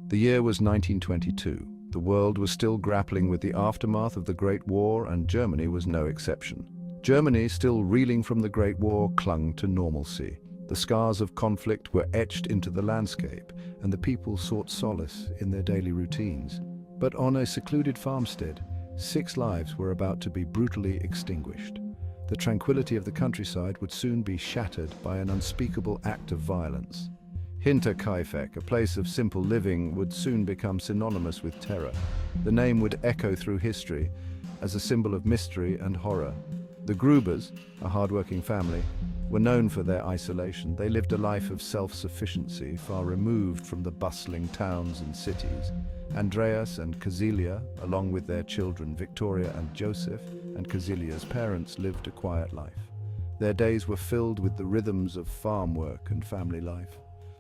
The year was 1922. The world was still grappling with the aftermath of the Great War, and Germany was no exception. Germany, still reeling from the Great War, clung to normalcy. The scars of conflict were etched into the landscape, and the people sought solace in their daily routines. But on a secluded farmstead, 6 lives were about to be brutally extinguished. The tranquility of the countryside would soon be shattered by an unspeakable act of violence. Hinterkaifeck, a place of simple living, would soon become synonymous with terror. The name would echo through history as a symbol of mystery and horror. The Grubers, a hard-working family, were known for their isolation. They lived a life of self-sufficiency, far removed from the bustling towns and cities. Andreas and Kazilia, along with their children Victoria and Joseph, and Kazilia's parents, lived a quiet life. Their days were filled with the rhythms of farm work and family life.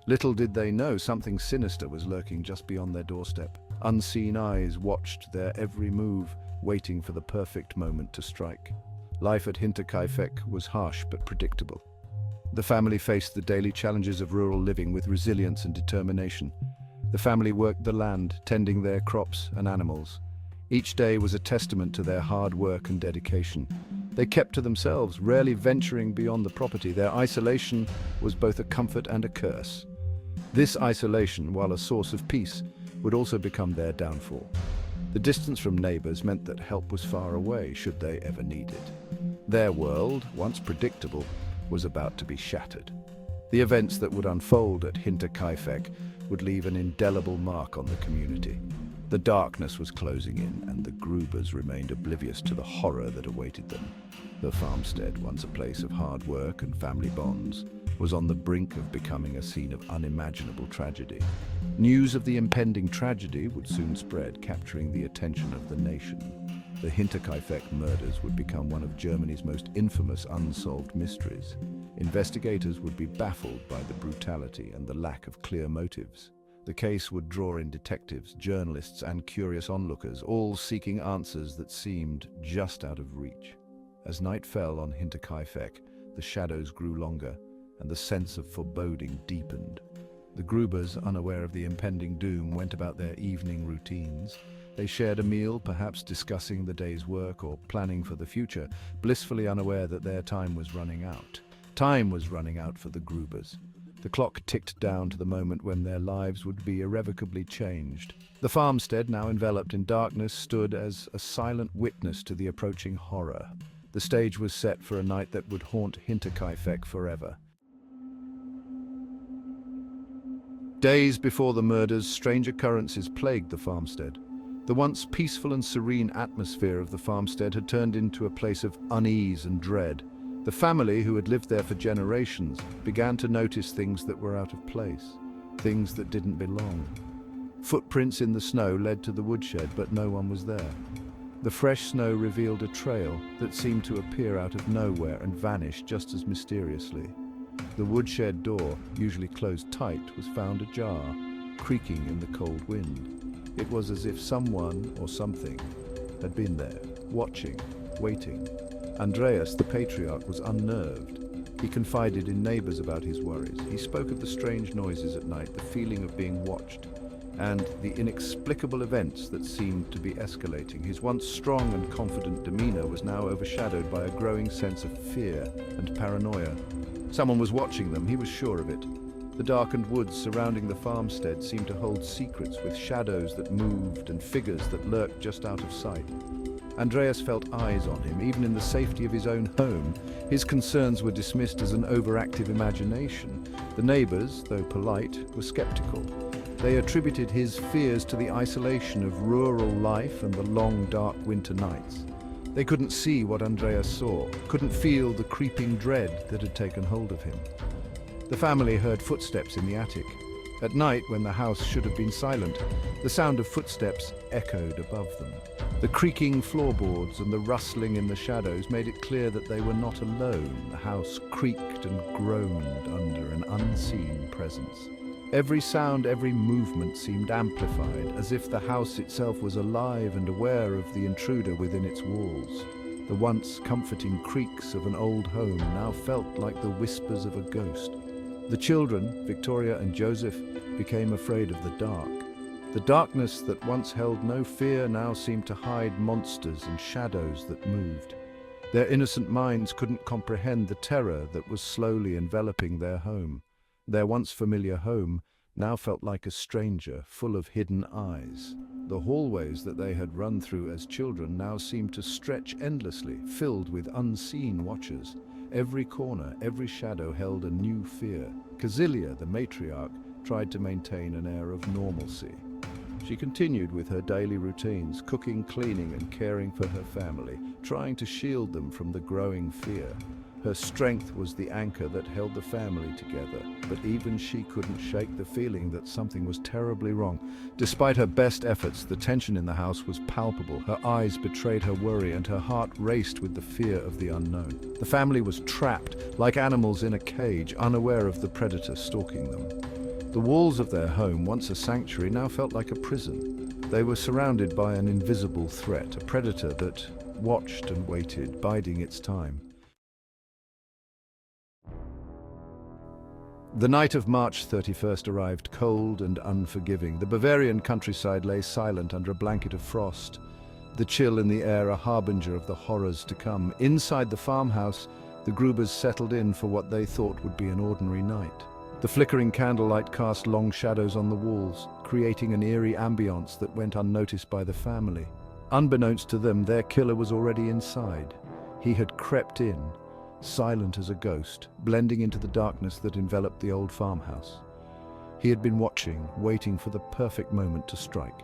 Little did they know something sinister was lurking just beyond their doorstep. Unseen eyes watched their every move, waiting for the perfect moment to strike. Life at Hinterkaifeck was harsh but predictable. The family faced the daily challenges of rural living with resilience and determination. The family worked the land, tending their crops and animals. Each day was a testament to their hard work and dedication. They kept to themselves, rarely venturing beyond the property. Their isolation was both a comfort and a curse. This isolation, while a source of peace, would also become their downfall. The distance from neighbors meant that help was far away should they ever need it. Their world, once predictable, was about to be shattered. The events that would unfold at Hinterkaifeck would leave an indelible mark on the community. The darkness was closing in, and the Grubers remained oblivious to the horror that awaited them. The farmstead, once a place of hard work and family bonds, was on the brink of becoming a scene of unimaginable tragedy. News of the impending tragedy would soon spread, capturing the attention of the nation. The Hinterkaifeck murders would become one of Germany's most infamous unsolved mysteries. Investigators would be baffled by the brutality and the lack of clear motives. The case would draw in detectives, journalists, and curious onlookers, all seeking answers that seemed just out of reach. As night fell on Hinterkaifeck, the shadows grew longer, and the sense of foreboding deepened. The Grubers, unaware of the impending doom, went about their evening routines. They shared a meal, perhaps discussing the day's work or planning for the future, blissfully unaware that their time was running out. Time was running out for the Grubers. The clock ticked down to the moment when their lives would be irrevocably changed. The farmstead, now enveloped in darkness, stood as a silent witness to the approaching horror. The stage was set for a night that would haunt Hinterkaifeck forever. Days before the murders, strange occurrences plagued the farmstead. The once peaceful and serene atmosphere of the farmstead had turned into a place of unease and dread. The family, who had lived there for generations, began to notice things that were out of place, things that didn't belong. Footprints in the snow led to the woodshed, but no one was there. The fresh snow revealed a trail that seemed to appear out of nowhere and vanish just as mysteriously. The woodshed door, usually closed tight, was found ajar, creaking in the cold wind. It was as if someone or something had been there, watching, waiting. Andreas, the patriarch, was unnerved. He confided in neighbors about his worries. He spoke of the strange noises at night, the feeling of being watched, and the inexplicable events that seemed to be escalating. His once strong and confident demeanor was now overshadowed by a growing sense of fear and paranoia. Someone was watching them, he was sure of it. The darkened woods surrounding the farmstead seemed to hold secrets, with shadows that moved and figures that lurked just out of sight. Andreas felt eyes on him, even in the safety of his own home. His concerns were dismissed as an overactive imagination. The neighbors, though polite, were skeptical. They attributed his fears to the isolation of rural life and the long, dark winter nights. They couldn't see what Andreas saw, couldn't feel the creeping dread that had taken hold of him. The family heard footsteps in the attic. At night, when the house should have been silent, the sound of footsteps echoed above them. The creaking floorboards and the rustling in the shadows made it clear that they were not alone. The house creaked and groaned under an unseen presence. Every sound, every movement seemed amplified, as if the house itself was alive and aware of the intruder within its walls. The once comforting creaks of an old home now felt like the whispers of a ghost. The children, Victoria and Joseph, became afraid of the dark. The darkness that once held no fear now seemed to hide monsters and shadows that moved. Their innocent minds couldn't comprehend the terror that was slowly enveloping their home. Their once familiar home now felt like a stranger, full of hidden eyes. The hallways that they had run through as children now seemed to stretch endlessly, filled with unseen watchers. Every corner, every shadow held a new fear. Casilia, the matriarch, tried to maintain an air of normalcy. She continued with her daily routines, cooking, cleaning, and caring for her family, trying to shield them from the growing fear. Her strength was the anchor that held the family together, but even she couldn't shake the feeling that something was terribly wrong. Despite her best efforts, the tension in the house was palpable. Her eyes betrayed her worry, and her heart raced with the fear of the unknown. The family was trapped, like animals in a cage, unaware of the predator stalking them. The walls of their home, once a sanctuary, now felt like a prison. They were surrounded by an invisible threat, a predator that watched and waited, biding its time. The night of March 31st arrived cold and unforgiving. The Bavarian countryside lay silent under a blanket of frost, the chill in the air a harbinger of the horrors to come. Inside the farmhouse, the Grubers settled in for what they thought would be an ordinary night. The flickering candlelight cast long shadows on the walls, creating an eerie ambience that went unnoticed by the family. Unbeknownst to them, their killer was already inside. He had crept in, silent as a ghost, blending into the darkness that enveloped the old farmhouse. He had been watching, waiting for the perfect moment to strike.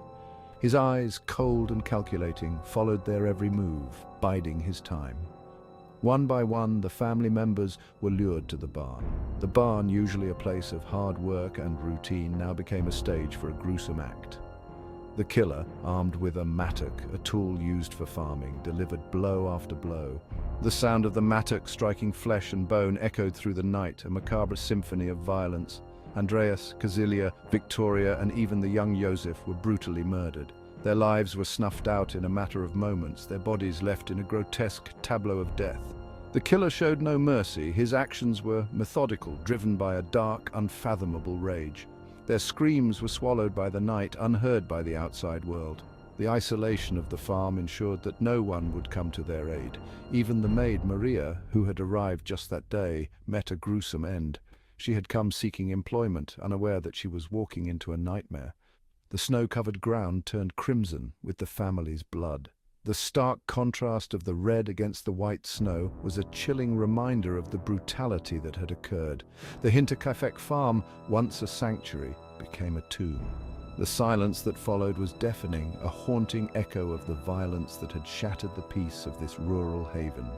His eyes, cold and calculating, followed their every move, biding his time. One by one, the family members were lured to the barn. The barn, usually a place of hard work and routine, now became a stage for a gruesome act. The killer, armed with a mattock, a tool used for farming, delivered blow after blow. The sound of the mattock striking flesh and bone echoed through the night, a macabre symphony of violence. Andreas, Casilia, Victoria, and even the young Joseph were brutally murdered. Their lives were snuffed out in a matter of moments, their bodies left in a grotesque tableau of death. The killer showed no mercy. His actions were methodical, driven by a dark, unfathomable rage. Their screams were swallowed by the night, unheard by the outside world. The isolation of the farm ensured that no one would come to their aid. Even the maid, Maria, who had arrived just that day, met a gruesome end. She had come seeking employment, unaware that she was walking into a nightmare. The snow-covered ground turned crimson with the family's blood. The stark contrast of the red against the white snow was a chilling reminder of the brutality that had occurred. The Hinterkaifeck farm, once a sanctuary, became a tomb. The silence that followed was deafening, a haunting echo of the violence that had shattered the peace of this rural haven.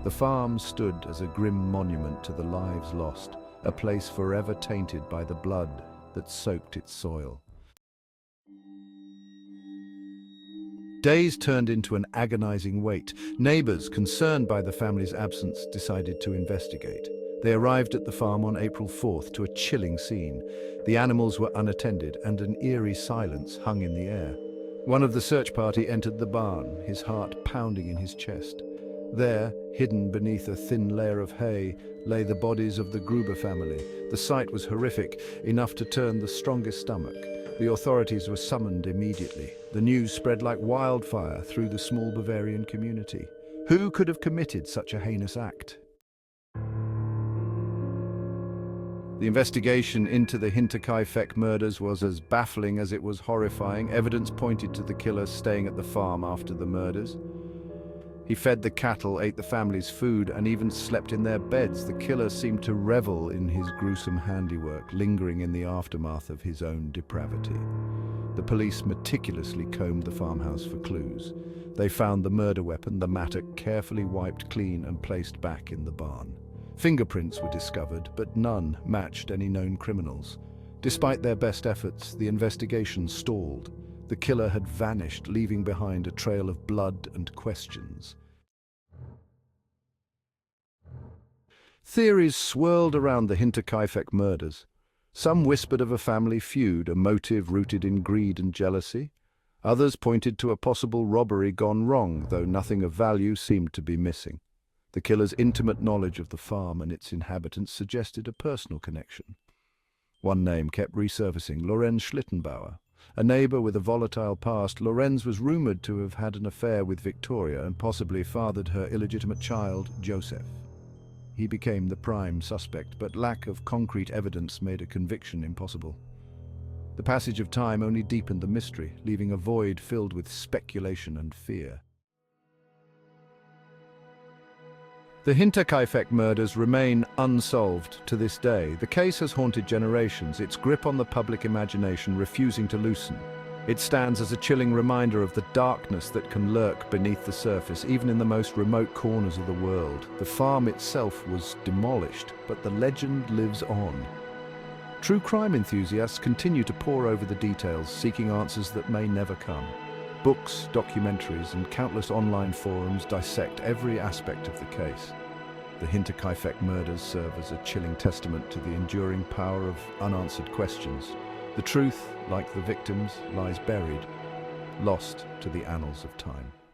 The farm stood as a grim monument to the lives lost, a place forever tainted by the blood that soaked its soil. Days turned into an agonizing wait. Neighbors, concerned by the family's absence, decided to investigate. They arrived at the farm on April 4th to a chilling scene. The animals were unattended and an eerie silence hung in the air. One of the search party entered the barn, his heart pounding in his chest. There, hidden beneath a thin layer of hay, lay the bodies of the Gruber family. The sight was horrific, enough to turn the strongest stomach. The authorities were summoned immediately. The news spread like wildfire through the small Bavarian community. Who could have committed such a heinous act? The investigation into the Hinterkaifeck murders was as baffling as it was horrifying. Evidence pointed to the killer staying at the farm after the murders. He fed the cattle, ate the family's food, and even slept in their beds. The killer seemed to revel in his gruesome handiwork, lingering in the aftermath of his own depravity. The police meticulously combed the farmhouse for clues. They found the murder weapon, the mattock, carefully wiped clean and placed back in the barn. Fingerprints were discovered, but none matched any known criminals. Despite their best efforts, the investigation stalled. The killer had vanished, leaving behind a trail of blood and questions. Theories swirled around the Hinterkaifeck murders. Some whispered of a family feud, a motive rooted in greed and jealousy. Others pointed to a possible robbery gone wrong, though nothing of value seemed to be missing. The killer's intimate knowledge of the farm and its inhabitants suggested a personal connection. One name kept resurfacing, Lorenz Schlittenbauer. A neighbor with a volatile past, Lorenz was rumored to have had an affair with Victoria and possibly fathered her illegitimate child, Joseph. He became the prime suspect, but lack of concrete evidence made a conviction impossible. The passage of time only deepened the mystery, leaving a void filled with speculation and fear. The Hinterkaifeck murders remain unsolved to this day. The case has haunted generations, its grip on the public imagination refusing to loosen. It stands as a chilling reminder of the darkness that can lurk beneath the surface, even in the most remote corners of the world. The farm itself was demolished, but the legend lives on. True crime enthusiasts continue to pore over the details, seeking answers that may never come. Books, documentaries, and countless online forums dissect every aspect of the case. The Hinterkaifeck murders serve as a chilling testament to the enduring power of unanswered questions. The truth, like the victims, lies buried, lost to the annals of time.